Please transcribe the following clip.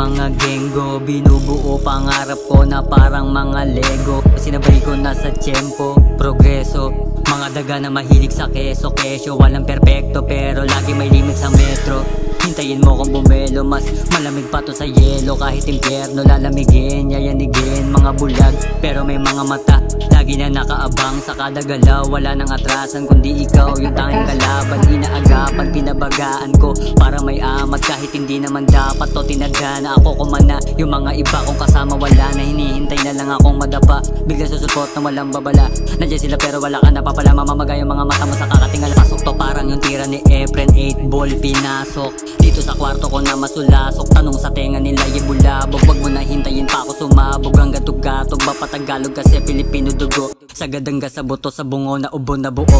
mga genggo, binubuo pangarap ko na parang mga Lego. Sinabay ko na sa tiyempo, progreso. Mga daga na mahilig sa keso-kesyo. Walang perpekto pero lagi may limit sa metro. Hintayin mo kung bumelo, mas malamig pa to sa yelo. Kahit impyerno lalamigin, yayanigin mga bulag. Pero may mga mata, lagi na nakaabang sa kada galaw. Wala nang atrasan kundi ikaw yung tanging kalaban. Inaagapan, pinabagaan ko para may amat. Kahit hindi naman dapat to tinadya na ako kumana. Yung mga iba kong kasama wala na, hinihintay na lang akong madapa. Bigla susupot na walang babala. Nandiyan sila pero wala ka napapala. Mamamagay yung mga mata mo sa kakatingal. Pasok to parang yung tira ni Efren, 8 ball pinasok. Dito sa kwarto ko na masulasok. Tanong sa tenga nila ibulabog. Wag mo na hintayin pa ako sumabog. Hanggang tugatog ba pa Tagalog kasi Pilipino dugo. Sagad hanggang sa buto, sa bungo na ubo na buo.